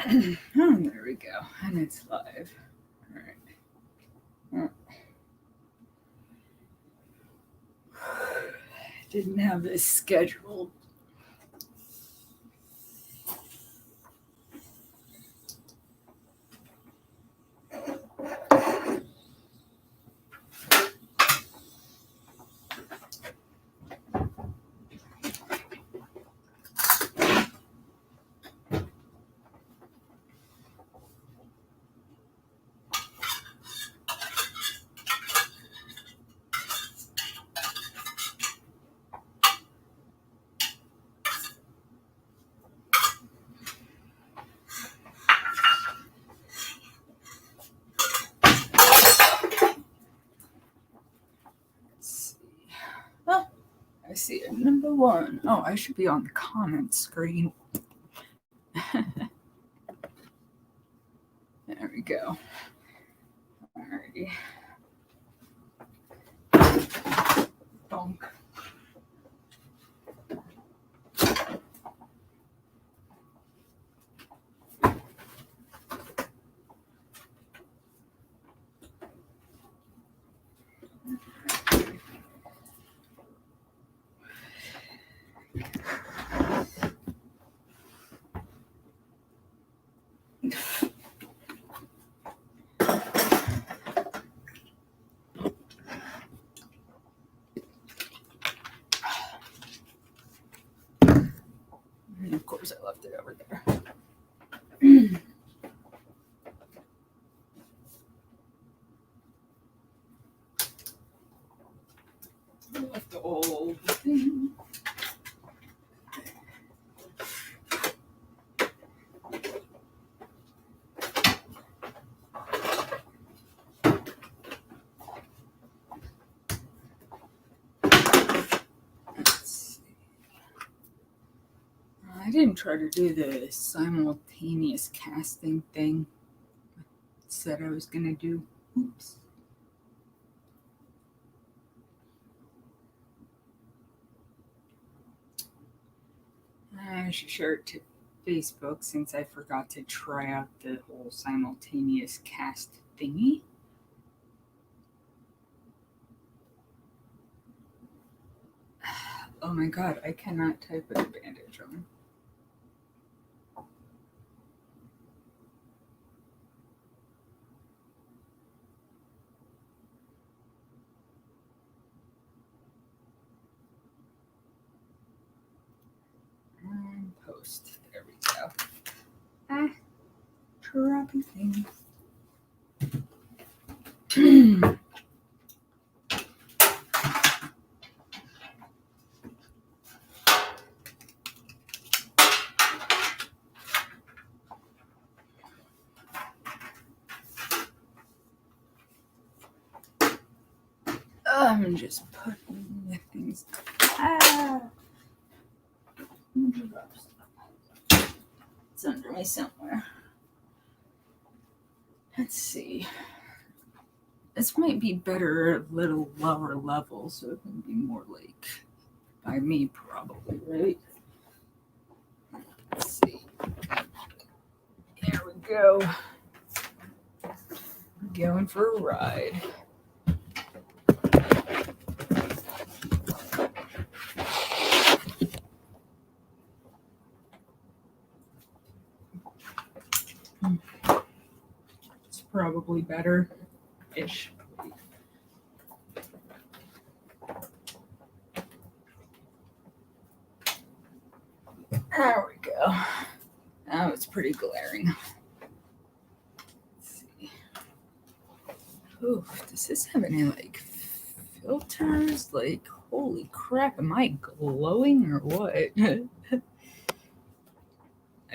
Oh, there we go. And it's live. All right. Didn't have this scheduled. I see it. Number one. Oh, I should be on the comment screen. There we go. Alrighty. Bonk. And of course, I left it over there. I left the old thing. I didn't try to do the simultaneous casting thing I said I was going to do. Oops. I should share it to Facebook since I forgot to try out the whole simultaneous cast thingy. Oh my god, I cannot type with a bandage on. And post. There we go. Dropping things. I'm just putting the things. It's under me somewhere. Let's see. This might be better a little lower level, so it can be more like by me, probably, right? Let's see. There we go. Going for a ride. It's probably better-ish. There we go. Now it's pretty glaring. Let's see. Ooh, does this have any like filters? Like, holy crap, am I glowing or what? I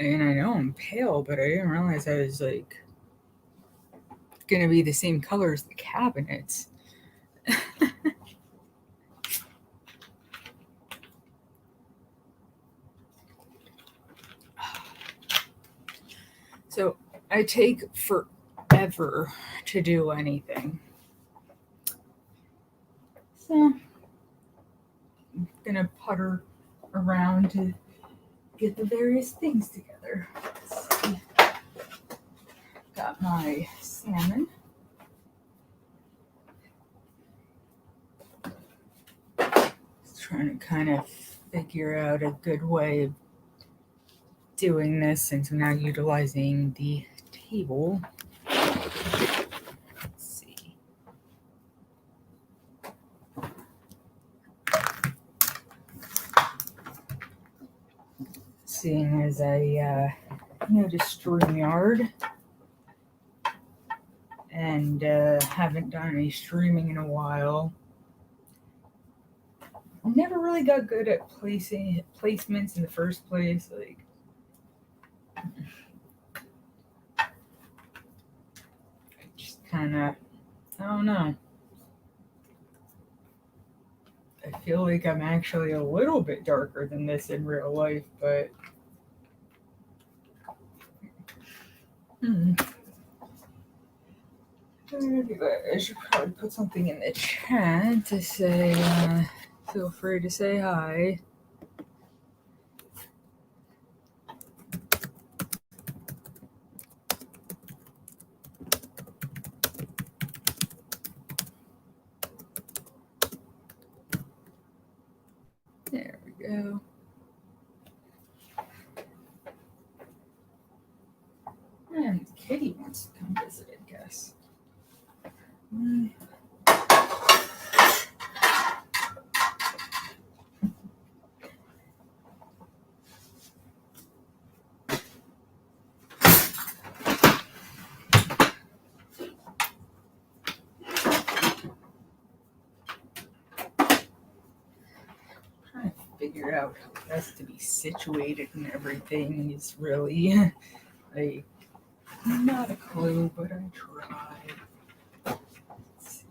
mean, I know I'm pale, but I didn't realize I was like gonna be the same color as the cabinets. So I take forever to do anything. So I'm gonna putter around to get the various things together. Let's see. my salmon. Trying to kind of figure out a good way of doing this since I'm now utilizing the table. Let's see. Seeing as I just StreamYard and haven't done any streaming in a while. Never really got good at placements in the first place. Like, I just kind of, I don't know. I feel like I'm actually a little bit darker than this in real life, but anyway, I should probably put something in the chat to say, feel free to say hi. There we go. And Kitty wants to come visit, I guess. Trying to figure out how best to be situated and everything is really like not a clue, but I tried. Let's see.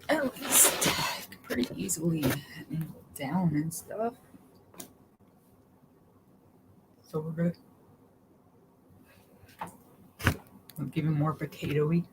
At least I could pretty easily angle down and stuff. Sorta. I'll give him more potatoey.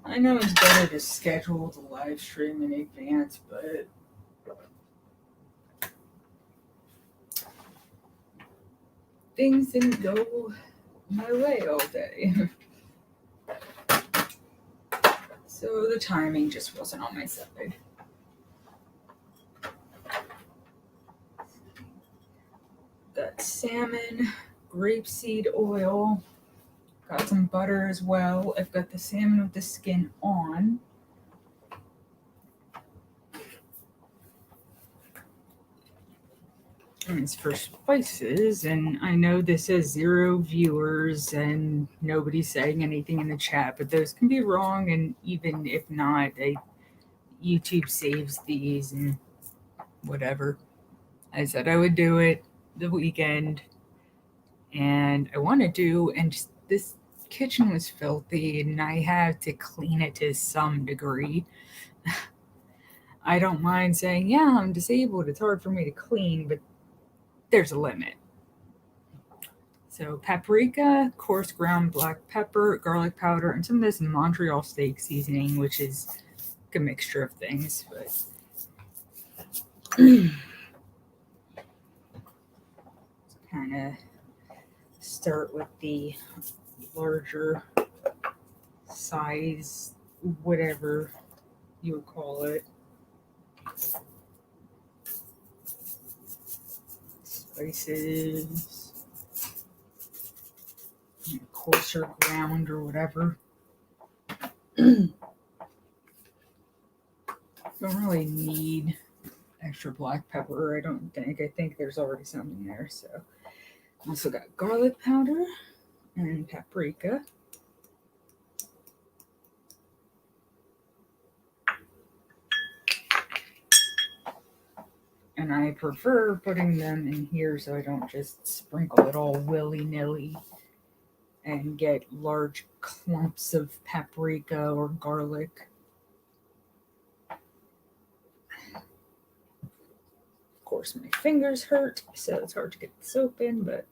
I know it's better to schedule the live stream in advance, but things didn't go my way all day. So the timing just wasn't on my side. Got salmon, grapeseed oil, got some butter as well. I've got the salmon with the skin on. And it's for spices, and I know this says 0 viewers and nobody's saying anything in the chat, but those can be wrong, and even if not, YouTube saves these and whatever. I said I would do it the weekend, and I want to do, and just, this kitchen was filthy, and I had to clean it to some degree. I don't mind saying, yeah, I'm disabled, it's hard for me to clean, but there's a limit. So paprika, coarse ground black pepper, garlic powder, and some of this Montreal steak seasoning, which is a mixture of things. But kind of start with the larger size, whatever you would call it. Spices, coarser ground or whatever. Don't really need extra black pepper, I don't think. I think there's already some in there. So also got garlic powder and paprika. And I prefer putting them in here so I don't just sprinkle it all willy-nilly and get large clumps of paprika or garlic. Of course, my fingers hurt, so it's hard to get the soap in, but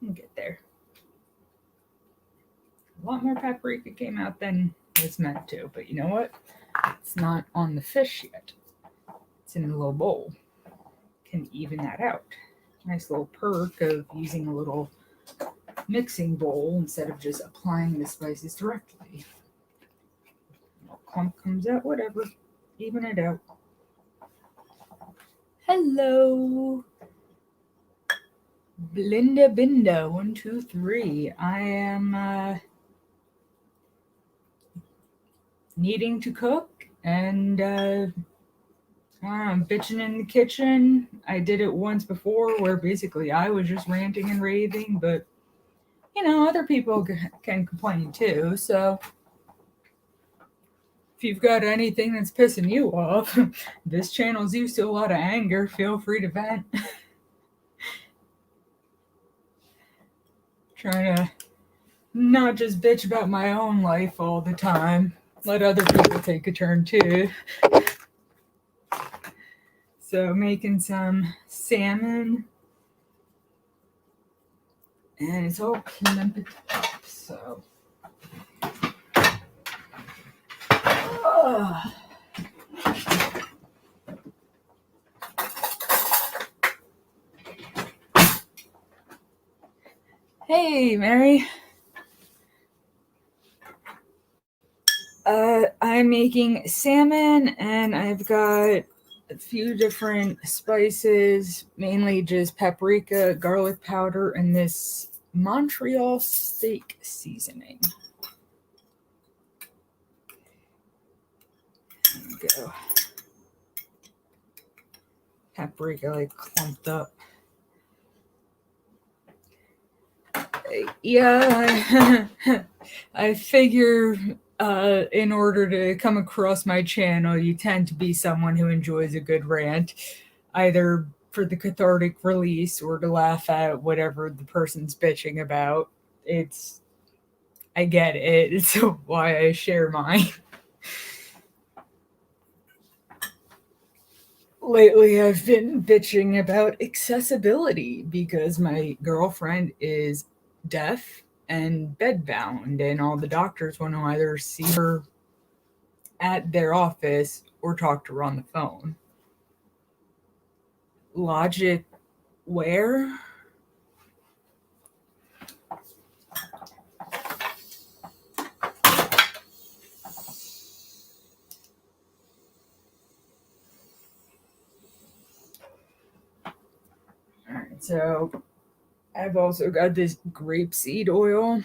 I'll get there. A lot more paprika came out than it's meant to, but you know what? It's not on the fish yet. It's in a little bowl. Can even that out. Nice little perk of using a little mixing bowl instead of just applying the spices directly. A clump comes out, whatever. Even it out. Hello. Blinda Binda 1 2 3. I am needing to cook and I'm bitching in the kitchen. I did it once before where basically I was just ranting and raving, but you know, other people can complain too. So if you've got anything that's pissing you off, this channel's used to a lot of anger. Feel free to vent. Trying to not just bitch about my own life all the time. Let other people take a turn too. So making some salmon. And it's all clumped up, so. Oh. Hey, Mary. I'm making salmon, and I've got a few different spices, mainly just paprika, garlic powder, and this Montreal steak seasoning. There we go. Paprika like clumped up. Yeah, I figure in order to come across my channel, you tend to be someone who enjoys a good rant, either for the cathartic release or to laugh at whatever the person's bitching about. I get it. It's why I share mine. Lately, I've been bitching about accessibility because my girlfriend is deaf and bedbound, and all the doctors want to either see her at their office or talk to her on the phone. Logic where? Alright, so I've also got this grapeseed oil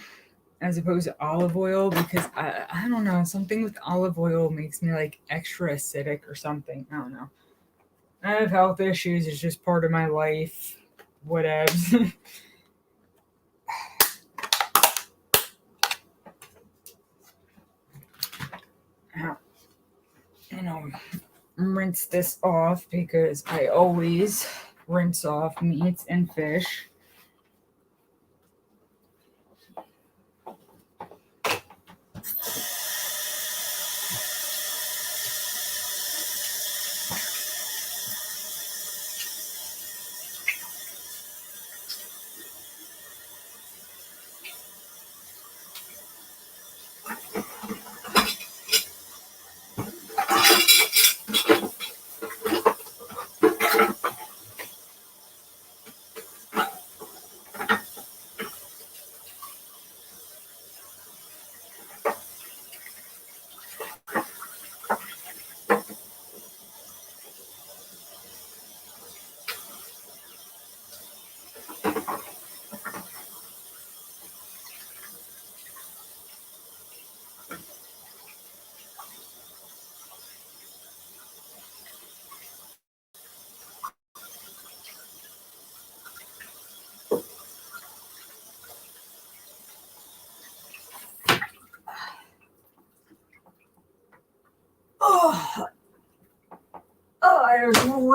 as opposed to olive oil because I don't know, something with olive oil makes me like extra acidic or something. I don't know. I have health issues. It's just part of my life. Whatevs. Rinse this off because I always rinse off meats and fish.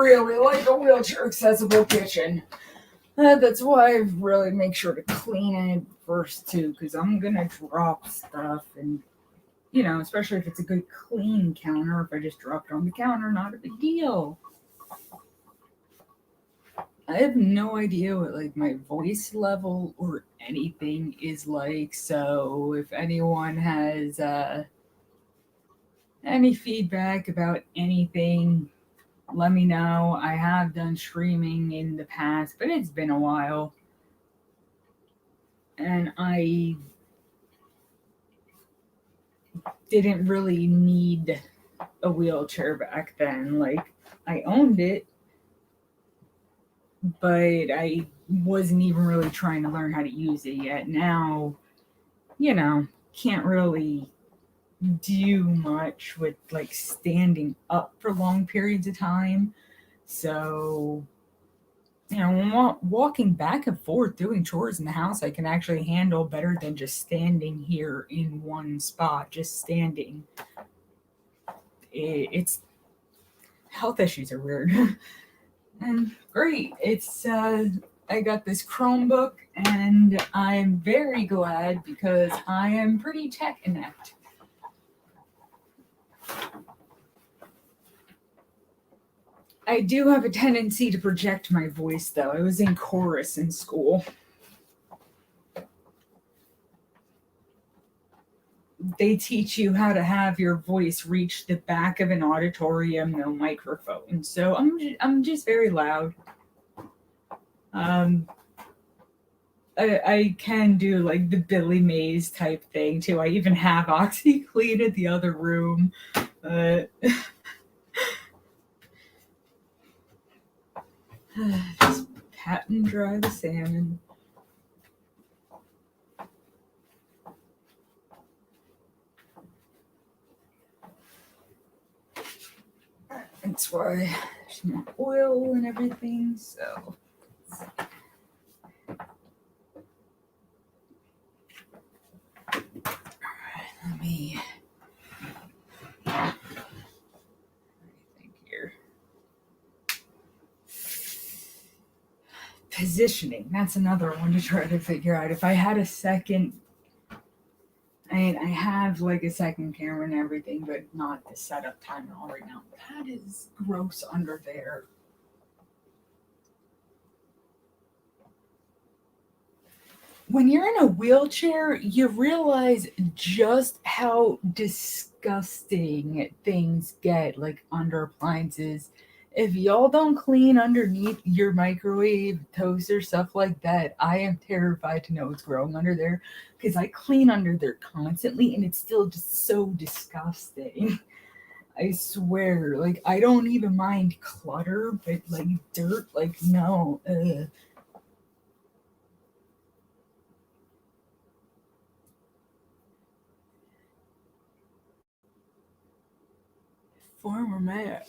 really like a wheelchair accessible kitchen. That's why I really make sure to clean it first too, because I'm gonna drop stuff, and especially if it's a good clean counter. If I just drop it on the counter, not a big deal. I have no idea what like my voice level or anything is like. So if anyone has any feedback about anything, let me know. I have done streaming in the past, but it's been a while. And I didn't really need a wheelchair back then. Like, I owned it, but I wasn't even really trying to learn how to use it yet. Now, can't really do much with like standing up for long periods of time. So, when walking back and forth doing chores in the house, I can actually handle better than just standing here in one spot, just standing. It's health issues are weird. And great. I got this Chromebook, and I'm very glad because I am pretty tech inept. I do have a tendency to project my voice, though. I was in chorus in school. They teach you how to have your voice reach the back of an auditorium, no microphone. So I'm just very loud. I can do like the Billy Mays type thing too. I even have OxyClean in the other room. Just pat and dry the salmon. That's why there's more oil and everything. So. Let me think here. Positioning. That's another one to try to figure out. If I had a second, I have like a second camera and everything, but not the setup time and all right now. That is gross under there. When you're in a wheelchair, you realize just how disgusting things get, like under appliances. If y'all don't clean underneath your microwave, toaster, stuff like that, I am terrified to know what's growing under there because I clean under there constantly and it's still just so disgusting. I swear, like, I don't even mind clutter, but like dirt, like, no. Ugh. Former mayor.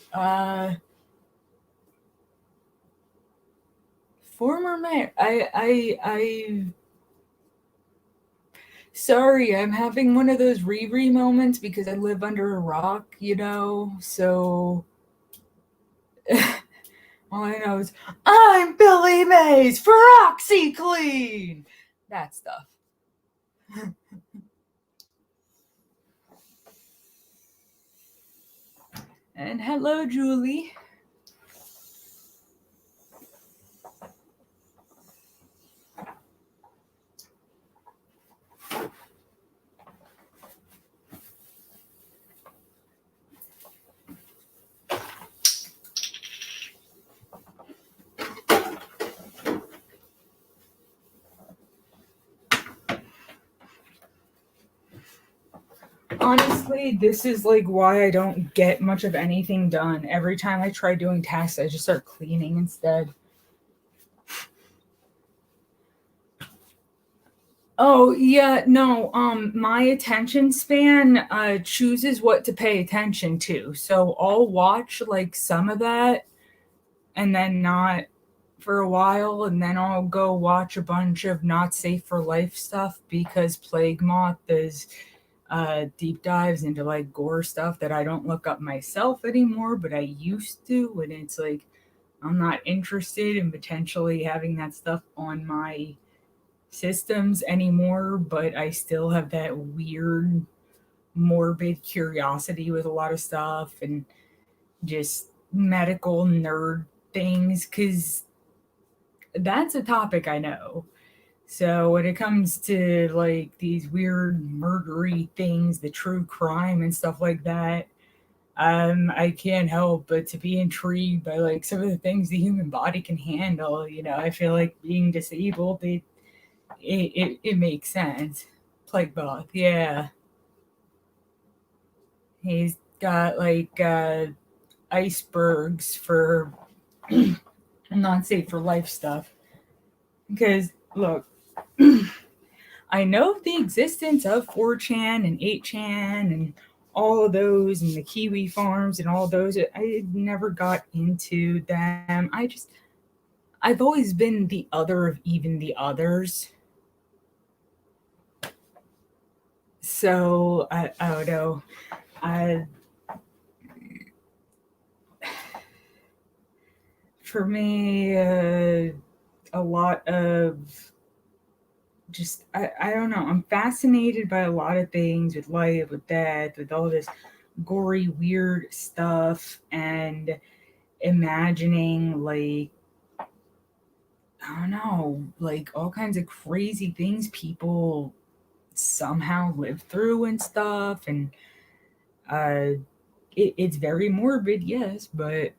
Former mayor. I. Sorry, I'm having one of those Riri moments because I live under a rock, so. All I know is, I'm Billy Mays for OxyClean! That stuff. And hello, Julie. Honestly, this is like why I don't get much of anything done. Every time I try doing tasks, I just start cleaning instead. Oh, yeah, no, my attention span chooses what to pay attention to. So I'll watch like some of that and then not for a while, and then I'll go watch a bunch of not safe for life stuff because Plague Moth does deep dives into like gore stuff that I don't look up myself anymore, but I used to, and it's like I'm not interested in potentially having that stuff on my systems anymore, but I still have that weird, morbid curiosity with a lot of stuff and just medical nerd things because that's a topic I know. So when it comes to like these weird murdery things, the true crime and stuff like that, I can't help but to be intrigued by like some of the things the human body can handle. I feel like being disabled, it makes sense. Plague both, yeah. He's got like icebergs for not safe for life stuff. Because look, I know the existence of 4chan and 8chan and all of those and the Kiwi farms and all those. I never got into them. I've always been the other of even the others. So I don't know. I, for me, a lot of just I don't know. I'm fascinated by a lot of things with life, with death, with all this gory, weird stuff, and imagining like I don't know, like all kinds of crazy things people somehow live through and stuff, and uh, it's very morbid, yes, but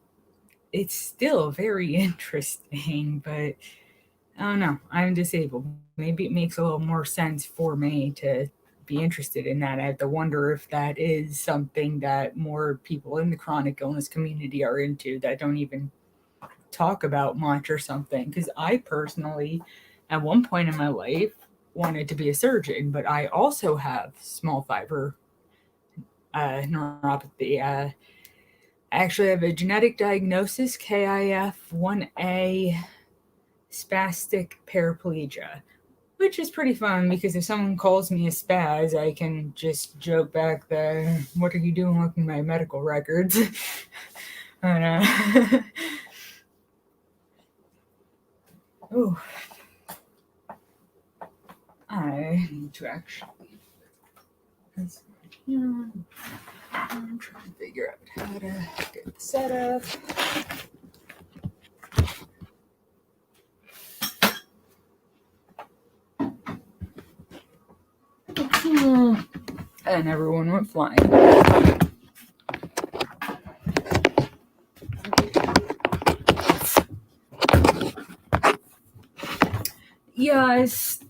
it's still very interesting. But I don't know. I'm disabled. Maybe it makes a little more sense for me to be interested in that. I have to wonder if that is something that more people in the chronic illness community are into that don't even talk about much or something. Because I personally, at one point in my life, wanted to be a surgeon, but I also have small fiber neuropathy. I actually have a genetic diagnosis, KIF1A spastic paraplegia, which is pretty fun because if someone calls me a spaz, I can just joke back that, what are you doing looking at my medical records? And, oh, I need to actually, I'm trying to figure out how to get the setup. And everyone went flying. Yes,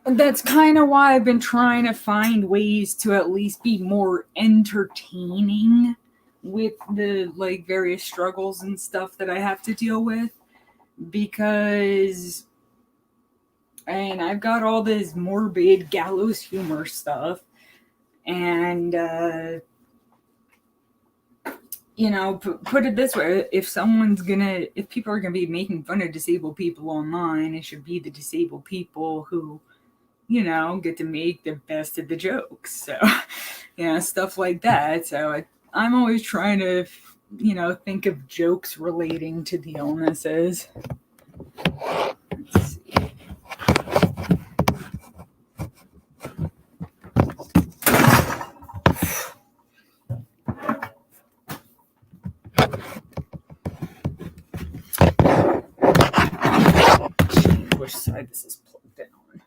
that's kind of why I've been trying to find ways to at least be more entertaining with the like various struggles and stuff that I have to deal with because and I've got all this morbid gallows humor stuff and put it this way, if people are gonna be making fun of disabled people online, it should be the disabled people who get to make the best of the jokes. So, stuff like that. So I'm always trying to, think of jokes relating to the illnesses. Let's see. Which side this is plugged in on.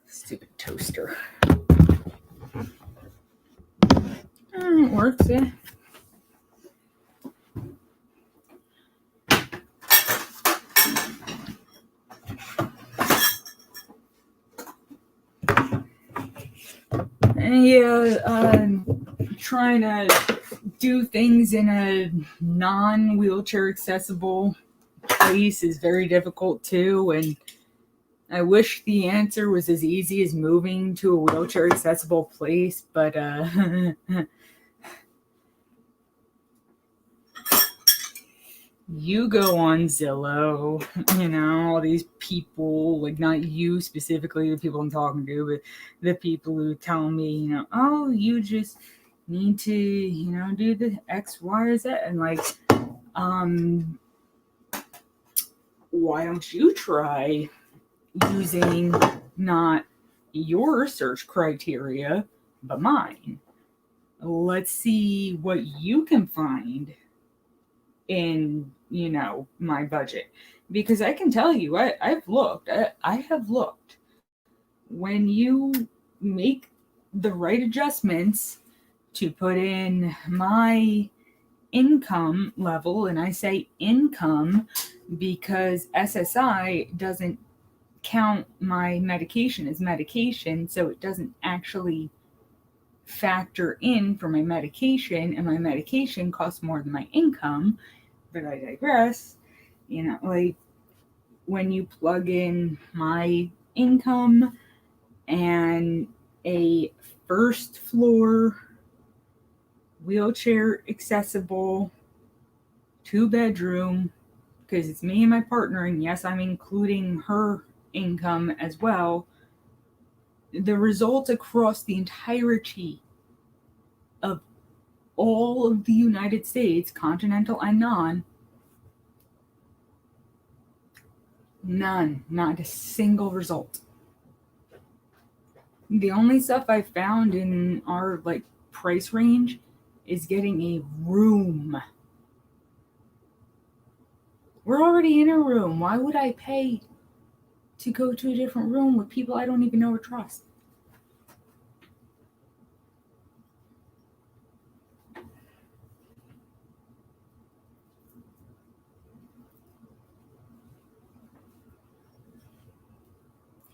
Stupid toaster. It works, yeah. Trying to do things in a non-wheelchair accessible place is very difficult too, and I wish the answer was as easy as moving to a wheelchair accessible place, but you go on Zillow, all these people, like not you specifically, the people I'm talking to, but the people who tell me, oh, you just need to, do the X, Y, or Z. And like, why don't you try using not your search criteria, but mine? Let's see what you can find in, my budget. Because I can tell you, I've looked, I have looked. When you make the right adjustments to put in my income level, and I say income because SSI doesn't count my medication as medication, so it doesn't actually factor in for my medication, and my medication costs more than my income. But I digress. Like, when you plug in my income and a first floor wheelchair accessible 2-bedroom, because it's me and my partner, and yes, I'm including her income as well, the results across the entirety of all of the United States, continental and non, none, not a single result. The only stuff I found in our like price range is getting a room. We're already in a room. Why would I pay to go to a different room with people I don't even know or trust?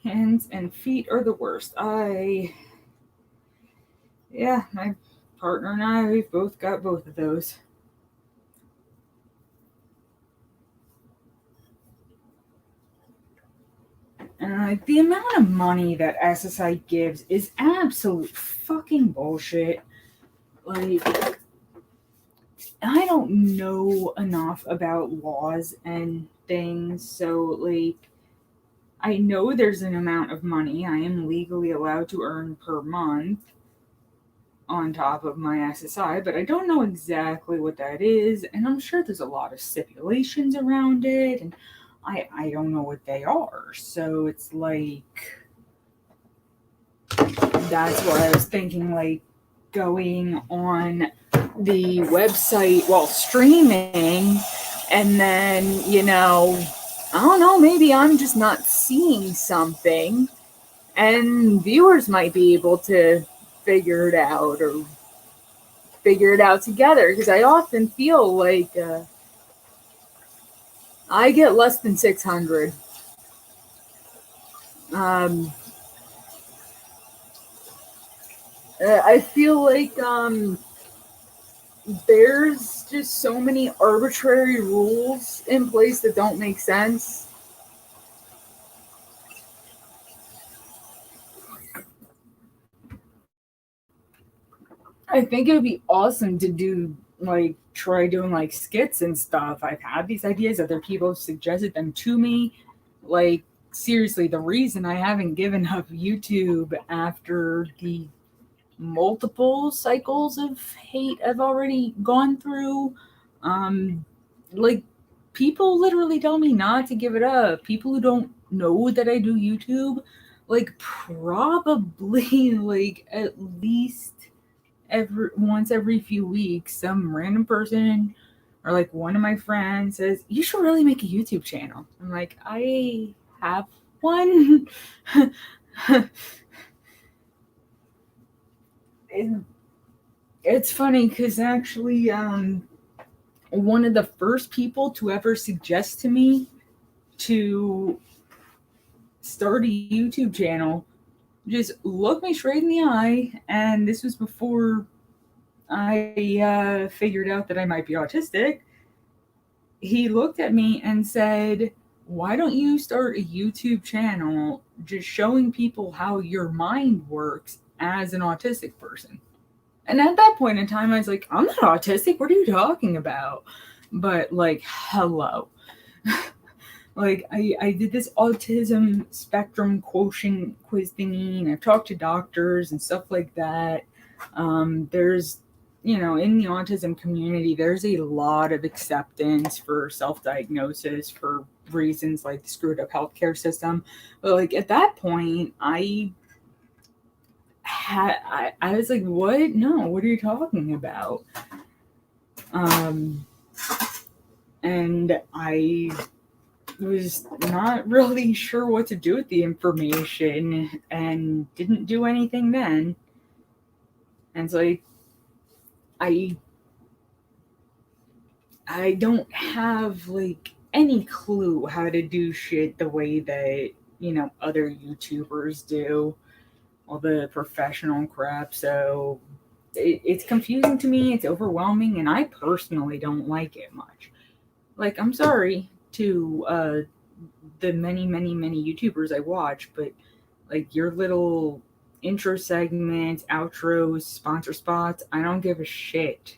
Hands and feet are the worst. My partner and I, we've both got both of those. The amount of money that SSI gives is absolute fucking bullshit. Like, I don't know enough about laws and things, so like, I know there's an amount of money I am legally allowed to earn per month on top of my SSI, but I don't know exactly what that is, and I'm sure there's a lot of stipulations around it, and I don't know what they are. So it's like, that's why I was thinking, like, going on the website while streaming, and then, I don't know, maybe I'm just not seeing something, and viewers might be able to figure it out or figure it out together, because I often feel like I get less than 600. I feel like there's just so many arbitrary rules in place that don't make sense. I think it would be awesome to do, like, try doing like skits and stuff. I've had these ideas, other people have suggested them to me. Like, seriously, the reason I haven't given up YouTube after the multiple cycles of hate I've already gone through, like, people literally tell me not to give it up. People who don't know that I do YouTube, like, probably like at least every few weeks, some random person or like one of my friends says, "You should really make a YouTube channel." I'm like, I have one. And it's funny because actually, one of the first people to ever suggest to me to start a YouTube channel just looked me straight in the eye, and this was before I figured out that I might be autistic. He looked at me and said, "Why don't you start a YouTube channel just showing people how your mind works as an autistic person?" And at that point in time, I was like, "I'm not autistic. What are you talking about?" But like, hello. Like, I did this autism spectrum quotient quiz thingy, and I've talked to doctors and stuff like that. There's in the autism community, there's a lot of acceptance for self-diagnosis for reasons like the screwed up healthcare system. But like at that point, I was like, what? No, what are you talking about? And I was not really sure what to do with the information and didn't do anything then. And so I don't have like any clue how to do shit the way that, other YouTubers do, all the professional crap. So it's confusing to me, it's overwhelming, and I personally don't like it much. Like, I'm sorry to the many, many, many YouTubers I watch, but like your little intro segments, outros, sponsor spots, I don't give a shit.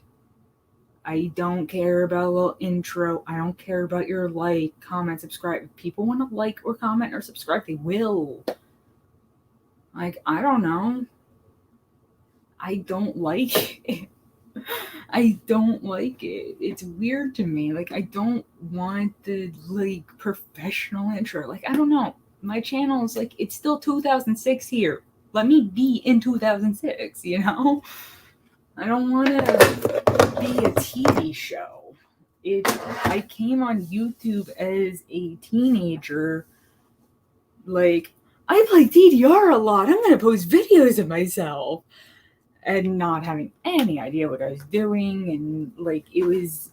I don't care about a little intro. I don't care about your like, comment, subscribe. If people want to like or comment or subscribe, they will. Like, I don't know. I don't like it. I don't like it. It's weird to me. Like, I don't want the like professional intro. Like, I don't know. My channel is like, it's still 2006 here. Let me be in 2006, I don't want to be a TV show. I came on YouTube as a teenager. Like, I play DDR a lot. I'm going to post videos of myself. And not having any idea what I was doing. And, like, it was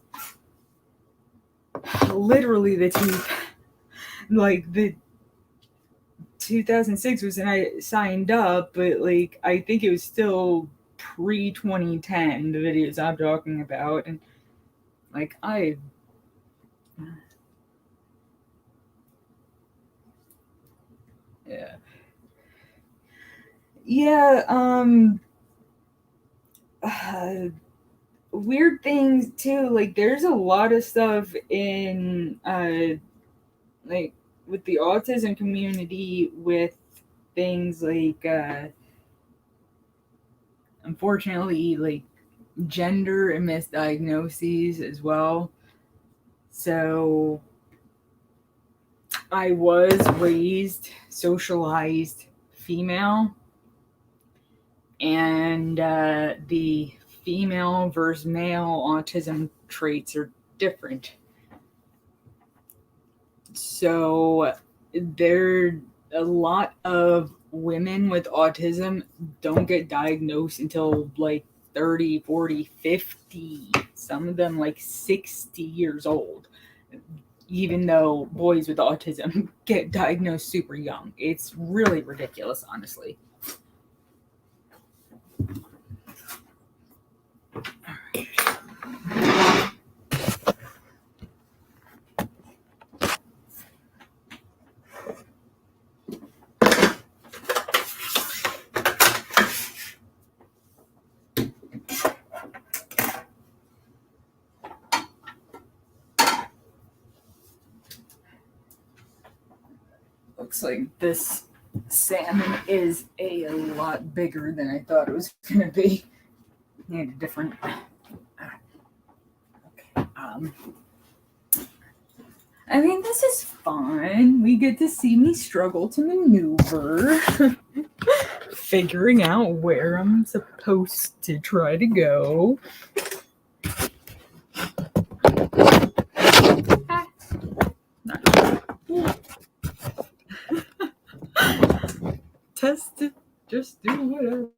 literally the 2006 was when I signed up. But, like, I think it was still pre-2010, the videos I'm talking about. And, like, yeah. Yeah, weird things too. Like, there's a lot of stuff in, like, with the autism community with things like, unfortunately, like, gender and misdiagnoses as well. So, I was raised, socialized female, and the female versus male autism traits are different. So there a lot of women with autism don't get diagnosed until like 30, 40, 50. Some of them like 60 years old. Even though boys with autism get diagnosed super young. It's really ridiculous, honestly. Looks like this salmon is a lot bigger than I thought it was going to be. Need a different. Okay. I mean, this is fun. We get to see me struggle to maneuver, figuring out where I'm supposed to try to go. Test it, just do whatever.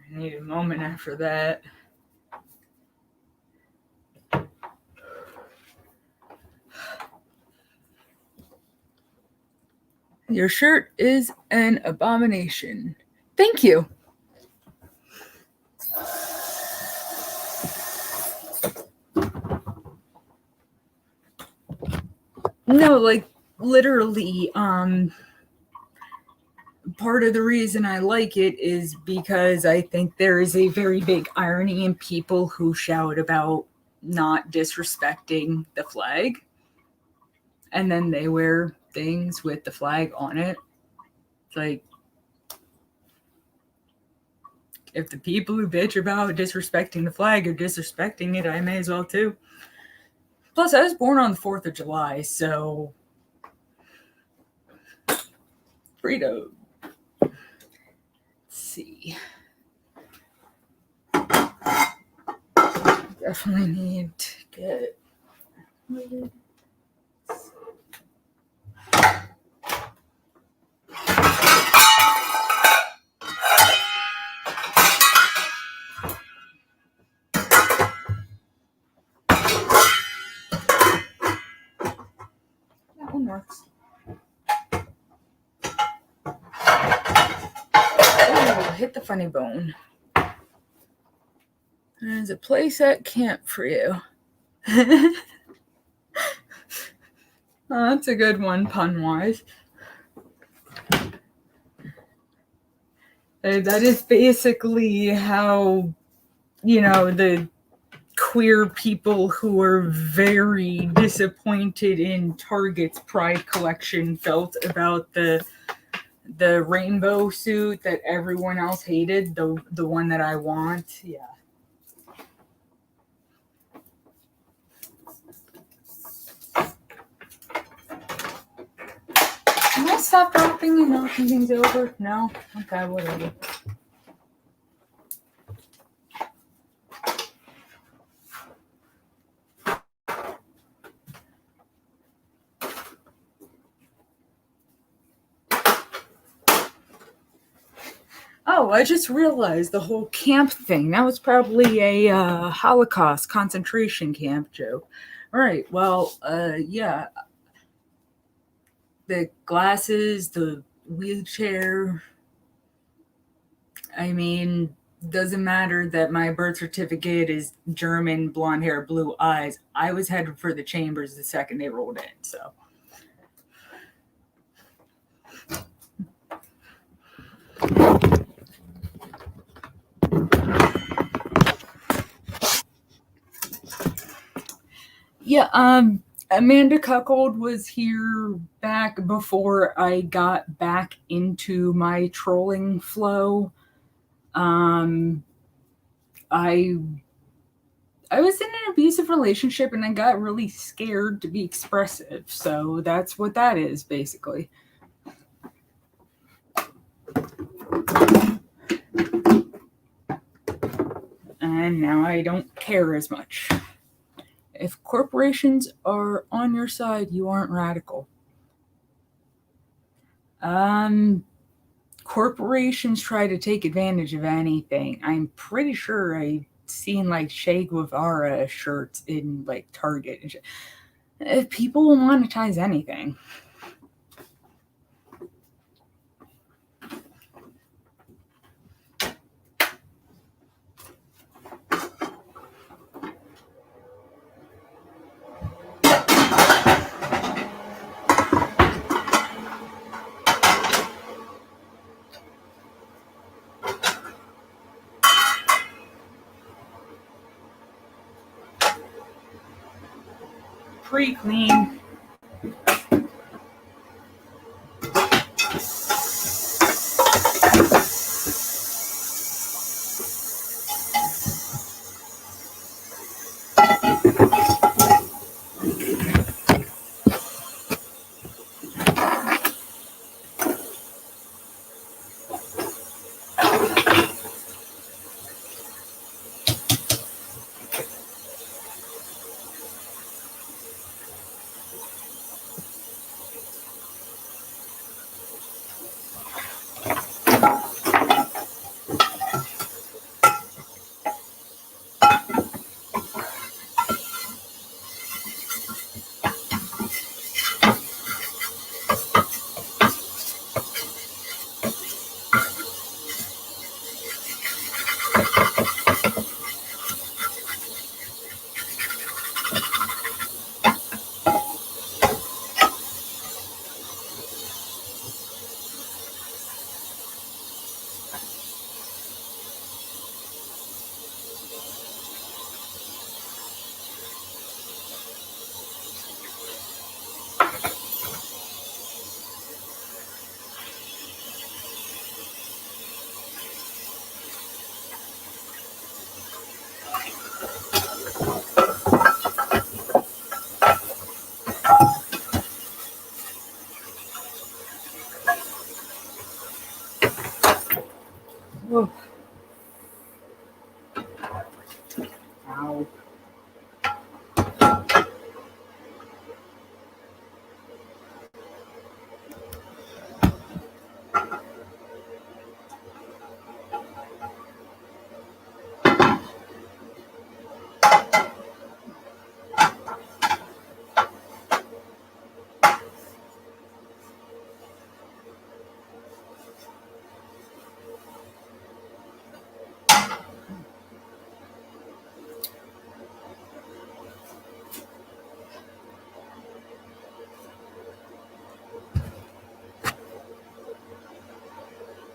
I need a moment after that. Your shirt is an abomination. Thank you. No, like literally, part of the reason I like it is because I think there is a very big irony in people who shout about not disrespecting the flag and then they wear things with the flag on it. It's like, if the people who bitch about disrespecting the flag are disrespecting it, I may as well too. Plus, I was born on the 4th of July, so freedom. Let's see. Definitely need to get. That one works. Oh, hit the funny bone. There's a playset camp for you. Oh, that's a good one, pun-wise. That is basically how, the queer people who were very disappointed in Target's Pride collection felt about the rainbow suit that everyone else hated, the one that I want. Yeah. Can I stop dropping and knocking things over? No? Okay, whatever. Oh, I just realized the whole camp thing. That was probably a Holocaust concentration camp joke. All right, well, yeah. The glasses, the wheelchair. I mean, doesn't matter that my birth certificate is German, blonde hair, blue eyes. I was headed for the chambers the second they rolled in, so. Yeah, Amanda Cuckold was here back before I got back into my trolling flow. I was in an abusive relationship and I got really scared to be expressive. So that's what that is, basically. And now I don't care as much. If corporations are on your side, you aren't radical. Corporations try to take advantage of anything. I'm pretty sure I've seen like Che Guevara shirts in like Target and shit. If people will monetize anything. Pre-clean. Ow.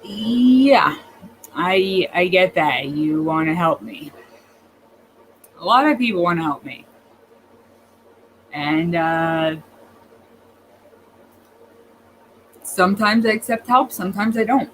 Yeah, I get that. You want to help me. A lot of people want to help me. And sometimes I accept help, sometimes I don't.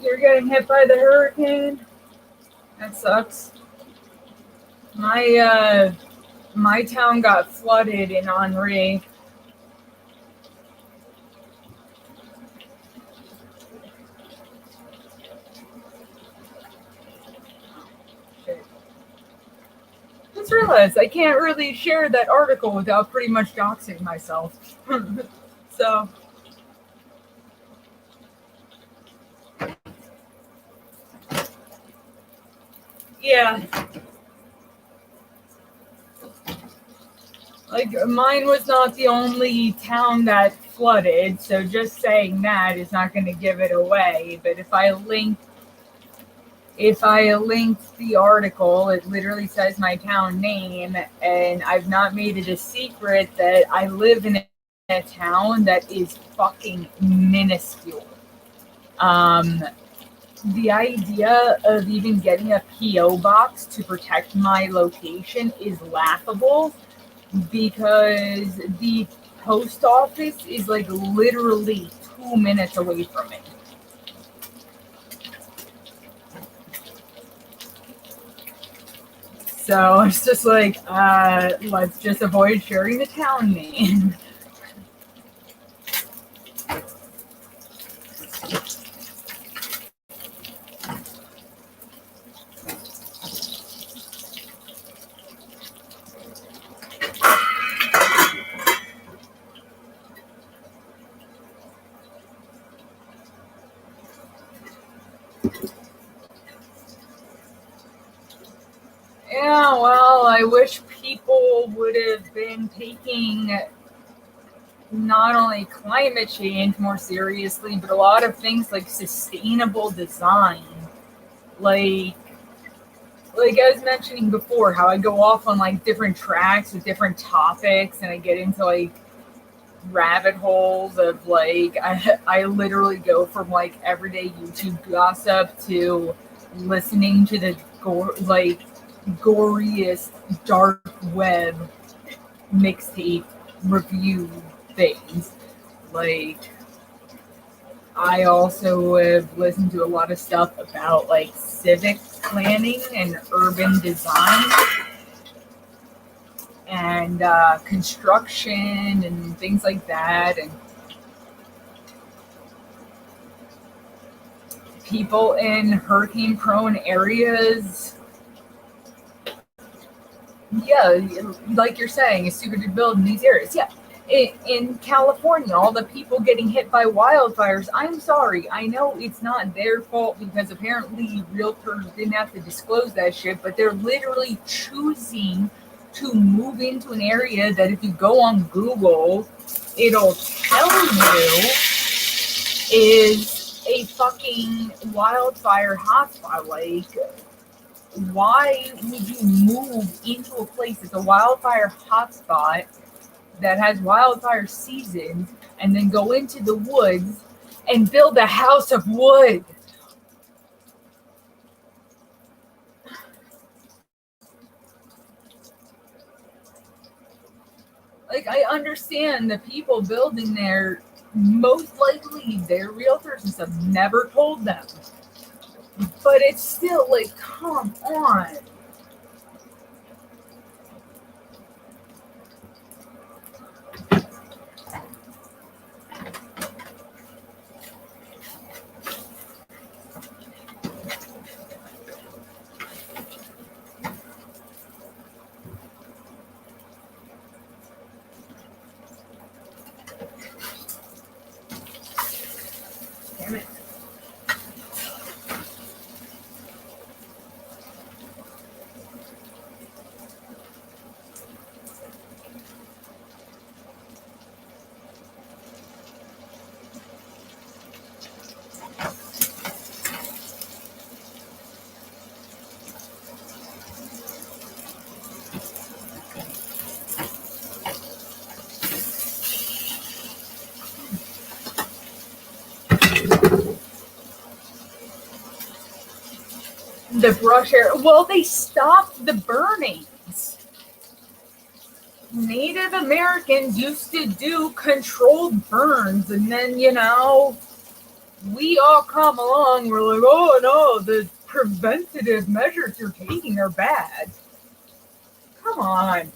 You're getting hit by the hurricane. That sucks. My town got flooded in Henri. Just realized I can't really share that article without pretty much doxing myself. So yeah, like mine was not the only town that flooded, so just saying that is not going to give it away. But if I linked the article, it literally says my town name, and I've not made it a secret that I live in a town that is fucking minuscule. Um, the idea of even getting a PO box to protect my location is laughable because the post office is like literally 2 minutes away from me. So it's just like, let's just avoid sharing the town name. Yeah, well, I wish people would have been taking not only climate change more seriously, but a lot of things like sustainable design. Like like I was mentioning before, how I go off on like different tracks with different topics and I get into like rabbit holes of like I literally go from like everyday YouTube gossip to listening to the goriest dark web mixtape review things. Like I also have listened to a lot of stuff about like civic planning and urban design and construction and things like that. And people in hurricane prone areas, yeah, like you're saying, it's stupid to build in these areas. Yeah. In California, all the people getting hit by wildfires, I'm sorry. I know it's not their fault because apparently realtors didn't have to disclose that shit, but they're literally choosing to move into an area that if you go on Google, it'll tell you is a fucking wildfire hotspot. Like, why would you move into a place that's a wildfire hotspot that has wildfire seasons and then go into the woods and build a house of wood? Like, I understand the people building there, most likely their realtors and stuff never told them. But it's still like, come on. Damn it. The brush area. Well, they stopped the burnings. Native Americans used to do controlled burns, and then, we all come along, we're like, oh no, the preventative measures you're taking are bad. Come on.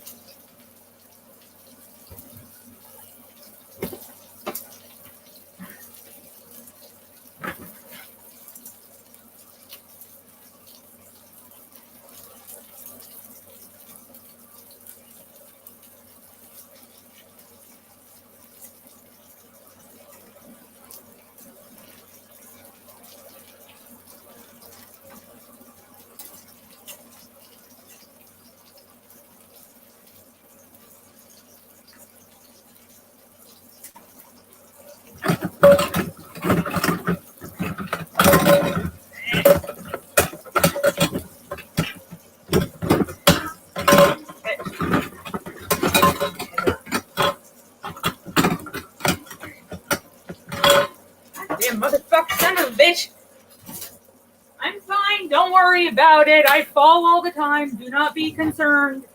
Damn motherfucker, son of a bitch. I'm fine. Don't worry about it. I fall all the time. Do not be concerned.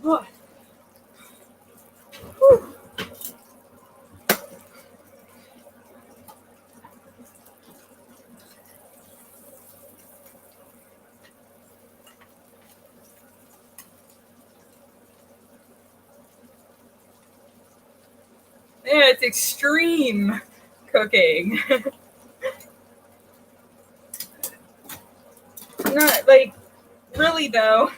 What? Yeah, it's extreme cooking. Not like, really though.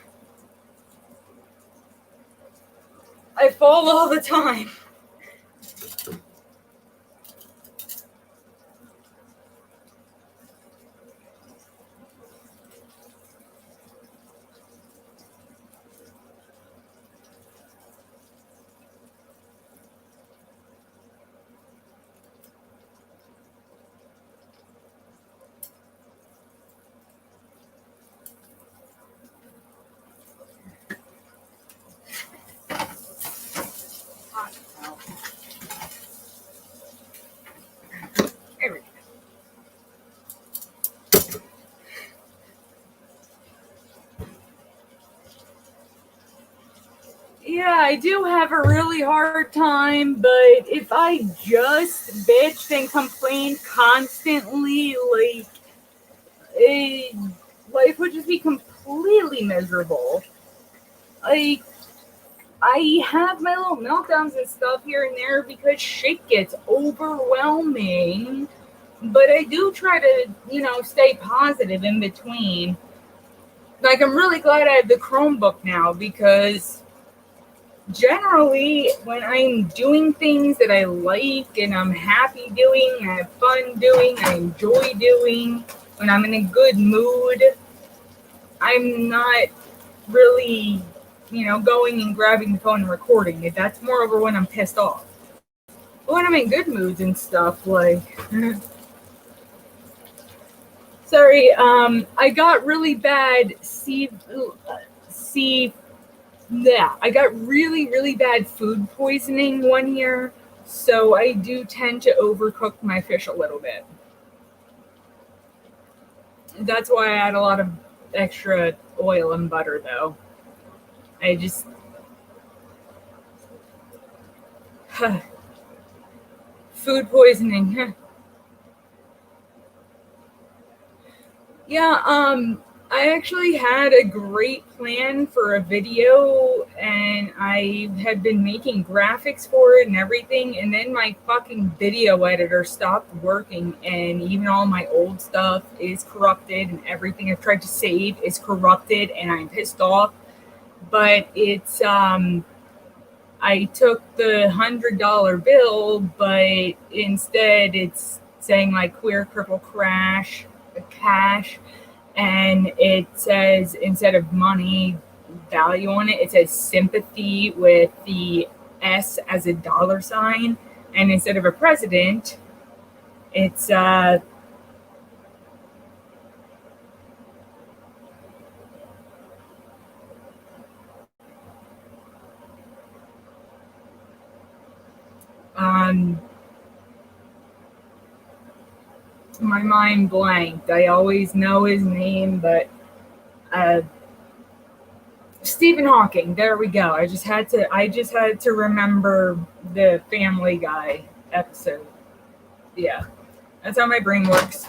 I fall all the time. Yeah, I do have a really hard time, but if I just bitched and complained constantly, like, life would just be completely miserable. Like, I have my little meltdowns and stuff here and there because shit gets overwhelming, but I do try to, stay positive in between. Like, I'm really glad I have the Chromebook now because generally, when I'm doing things that I like and I'm happy doing, I have fun doing, I enjoy doing, when I'm in a good mood, I'm not really, going and grabbing the phone and recording it. That's more over when I'm pissed off. But when I'm in good moods and stuff, like, sorry, I got really bad I got really, really bad food poisoning one year, so I do tend to overcook my fish a little bit. That's why I add a lot of extra oil and butter, though. I just food poisoning. Yeah, I actually had a great plan for a video and I had been making graphics for it and everything, and then my fucking video editor stopped working and even all my old stuff is corrupted and everything I've tried to save is corrupted and I'm pissed off. But it's I took the $100 bill, but instead it's saying like queer cripple crash cash, and it says instead of money value on it, it says sympathy with the S as a dollar sign, and instead of a president, it's um my mind blanked. I always know his name, but uh Stephen Hawking. There we go. I just had to remember the Family Guy episode. Yeah, that's how my brain works.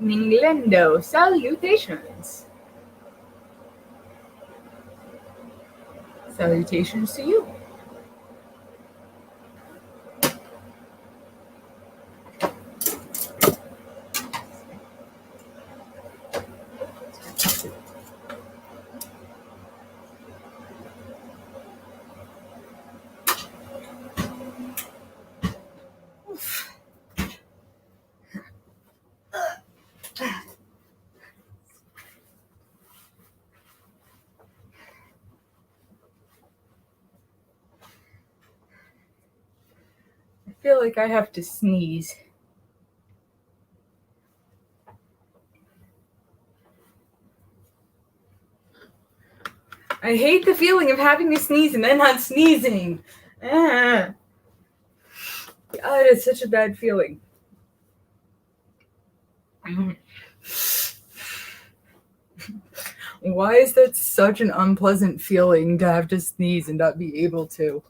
Ninglendo, salutations. Salutations to you. feel like I have to sneeze. I hate the feeling of having to sneeze and then not sneezing. God, it's such a bad feeling. Why is that such an unpleasant feeling to have to sneeze and not be able to?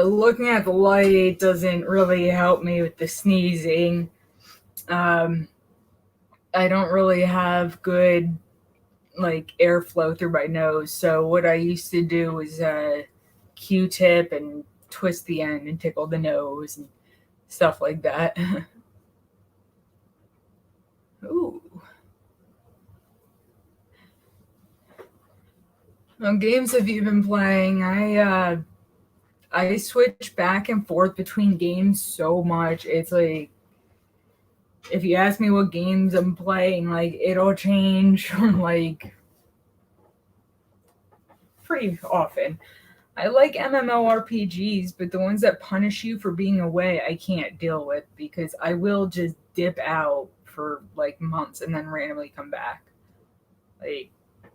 Looking at the light doesn't really help me with the sneezing. I don't really have good like airflow through my nose. So what I used to do was Q-tip and twist the end and tickle the nose and stuff like that. Ooh. What games have you been playing? I switch back and forth between games so much. It's like if you ask me what games I'm playing, like it'll change like pretty often. I like MMORPGs, but the ones that punish you for being away, I can't deal with because I will just dip out for like months and then randomly come back. Like,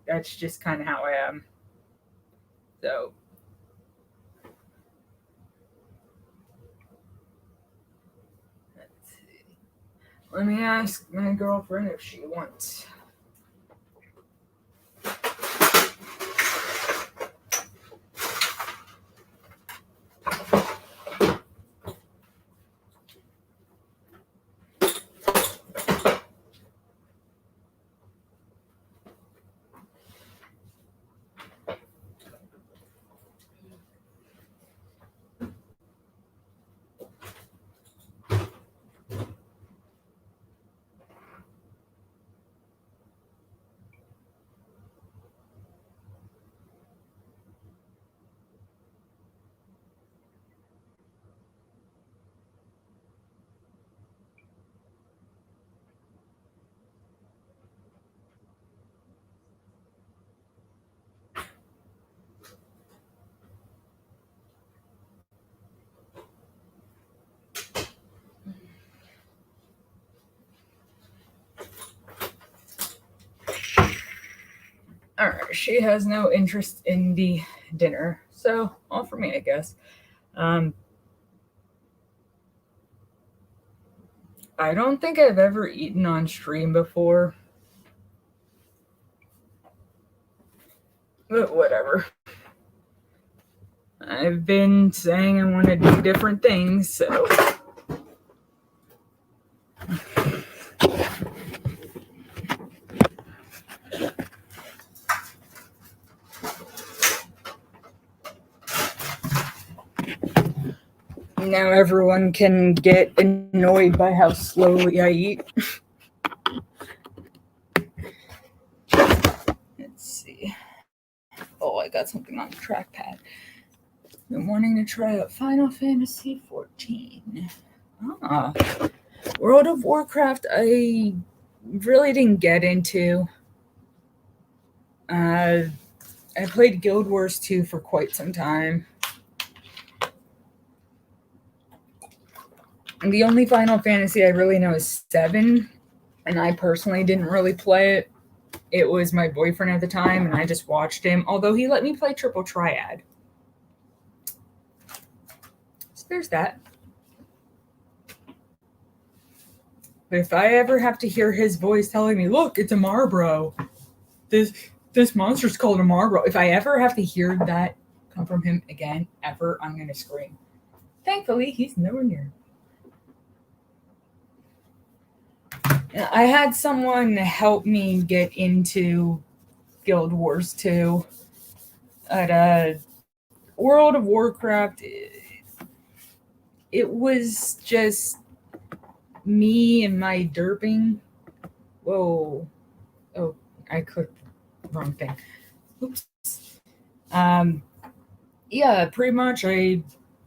that's just kind of how I am. So, let's see. Let me ask my girlfriend if she wants. Alright, she has no interest in the dinner, so all for me, I guess. I don't think I've ever eaten on stream before. But whatever. I've been saying I want to do different things, so. Now everyone can get annoyed by how slowly I eat. Let's see. Oh, I got something on the trackpad. Been wanting to try out Final Fantasy XIV. World of Warcraft, I really didn't get into. I played Guild Wars 2 for quite some time. And the only Final Fantasy I really know is 7, and I personally didn't really play it. It was my boyfriend at the time, and I just watched him, although he let me play Triple Triad. So there's that. But if I ever have to hear his voice telling me, look, it's a Marbro. This monster's called a Marbro. If I ever have to hear that come from him again, ever, I'm going to scream. Thankfully, he's nowhere near. I had someone help me get into Guild Wars 2 at World of Warcraft. It was just me and my derping. Whoa. Oh, I clicked the wrong thing. Oops. Um, yeah, pretty much I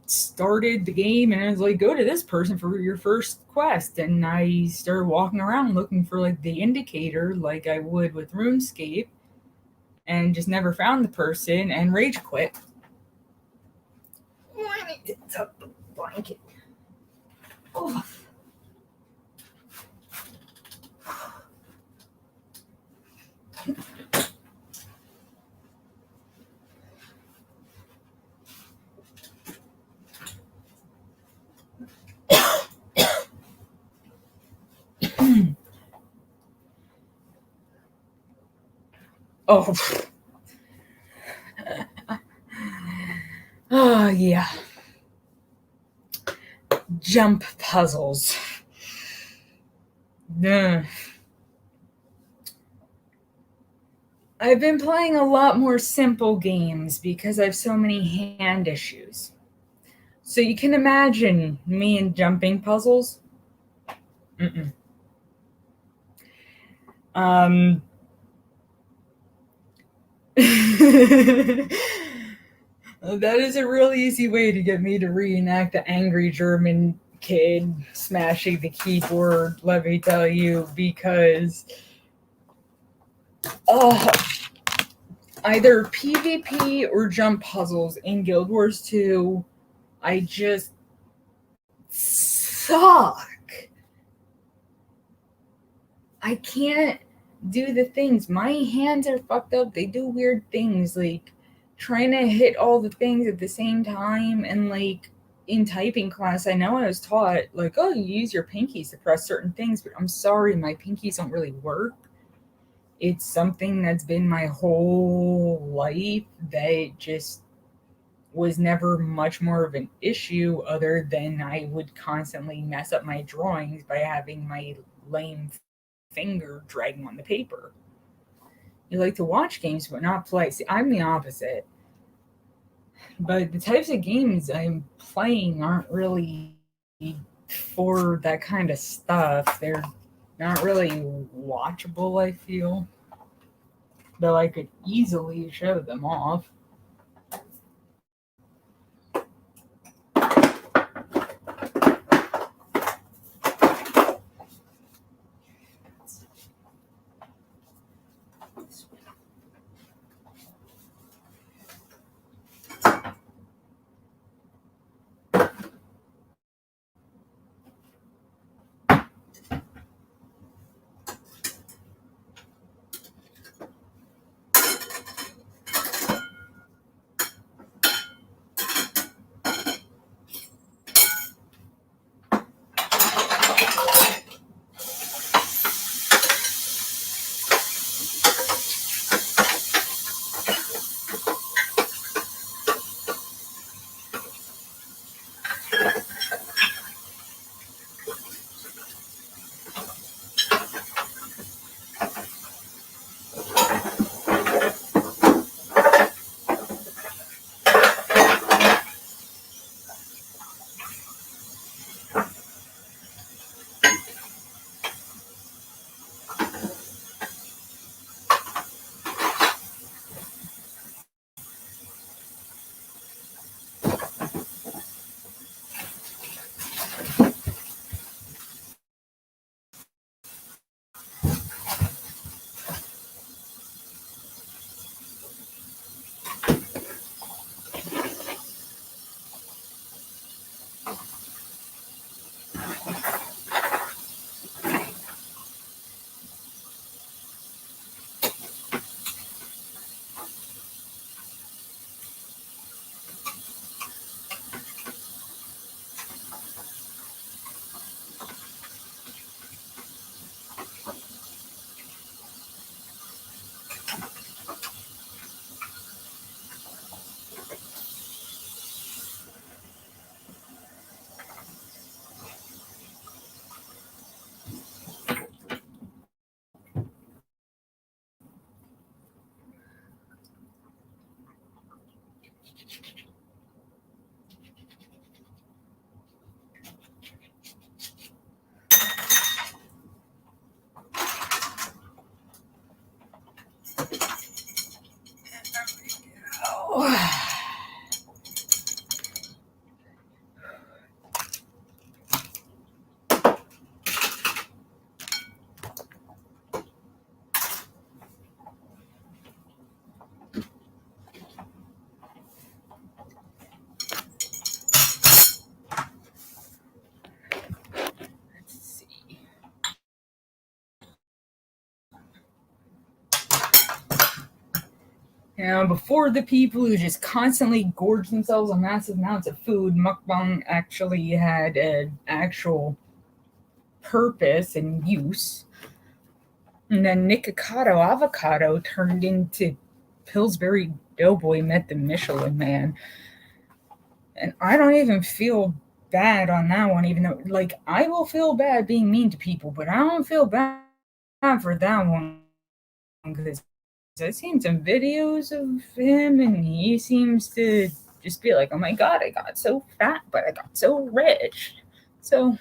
started the game and I was like, go to this person for your first quest. And I started walking around looking for like the indicator, like I would with RuneScape, and just never found the person and rage quit. I need to tuck the blanket. Oh. Oh. Oh, yeah. Jump puzzles. Ugh. I've been playing a lot more simple games because I have so many hand issues. So you can imagine me in jumping puzzles. Mm-mm. Um, that is a really easy way to get me to reenact the angry German kid smashing the keyboard, let me tell you, because uh, either PvP or jump puzzles in Guild Wars 2, I just suck. I can't do the things. My hands are fucked up. They do weird things, like trying to hit all the things at the same time. And like in typing class, I know I was taught like, oh, you use your pinkies to press certain things, but I'm sorry, my pinkies don't really work. It's something that's been my whole life that just was never much more of an issue, other than I would constantly mess up my drawings by having my lame finger dragging on the paper. You like to watch games but not play. See, I'm the opposite. But the types of games I'm playing aren't really for that kind of stuff. They're not really watchable, I feel. Though I could easily show them off. Before the people who just constantly gorge themselves on massive amounts of food, mukbang actually had an actual purpose and use. And then Nikocado avocado turned into Pillsbury Doughboy met the Michelin Man. And I don't even feel bad on that one, even though, like, I will feel bad being mean to people, but I don't feel bad for that one because I've seen some videos of him and he seems to just be like, oh my god, I got so fat, but I got so rich. So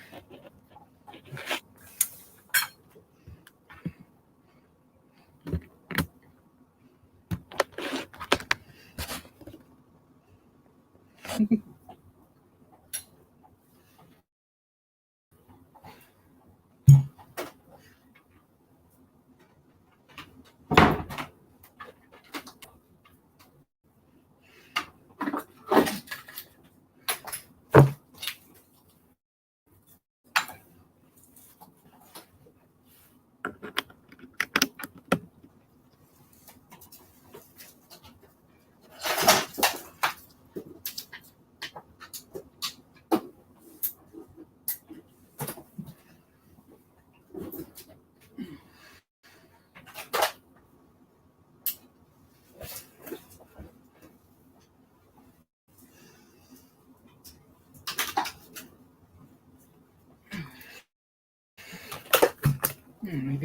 there we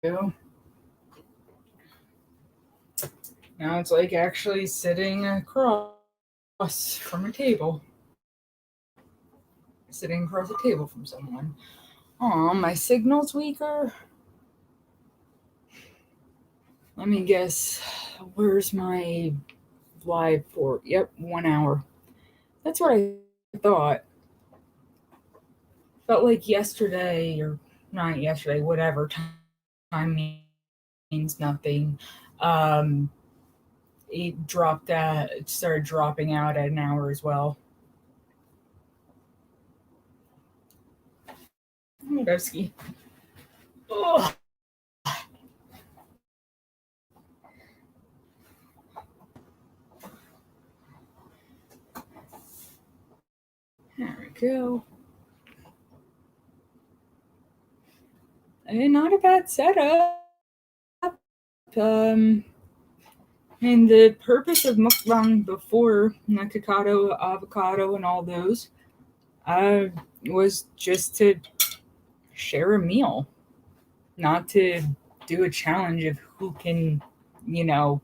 go. Now it's like actually sitting across from a table. Sitting across a table from someone. Aw, my signal's weaker. Let me guess. Where's my live for? Yep, 1 hour. That's what I thought. Felt like yesterday, or not yesterday, whatever, time means nothing. Um, it started dropping out at an hour as well. Modowski. Oh, there we go. Not a bad setup. Um, and the purpose of mukbang before Nakakado, avocado, and all those was just to share a meal, not to do a challenge of who can, you know,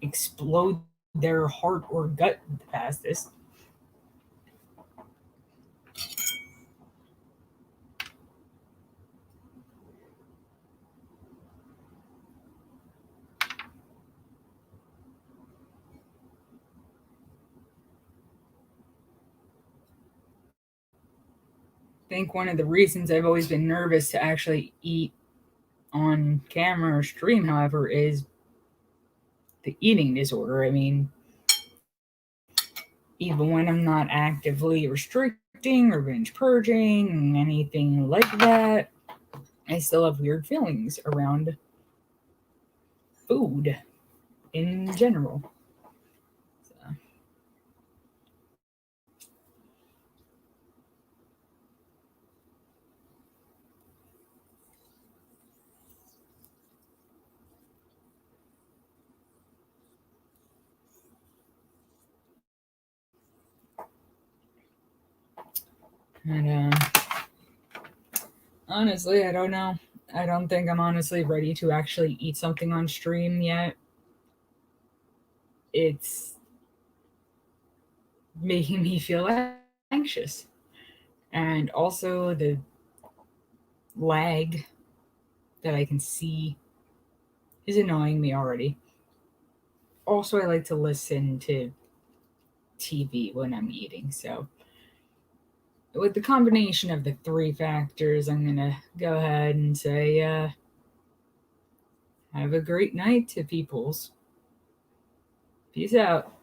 explode their heart or gut the fastest. I think one of the reasons I've always been nervous to actually eat on camera or stream, however, is the eating disorder. I mean, even when I'm not actively restricting or binge purging, anything like that, I still have weird feelings around food in general. So, and honestly, I don't know. I don't think I'm honestly ready to actually eat something on stream yet. It's making me feel anxious. And also the lag that I can see is annoying me already. Also, I like to listen to TV when I'm eating. So, with the combination of the three factors, I'm going to go ahead and say, have a great night to peoples. Peace out.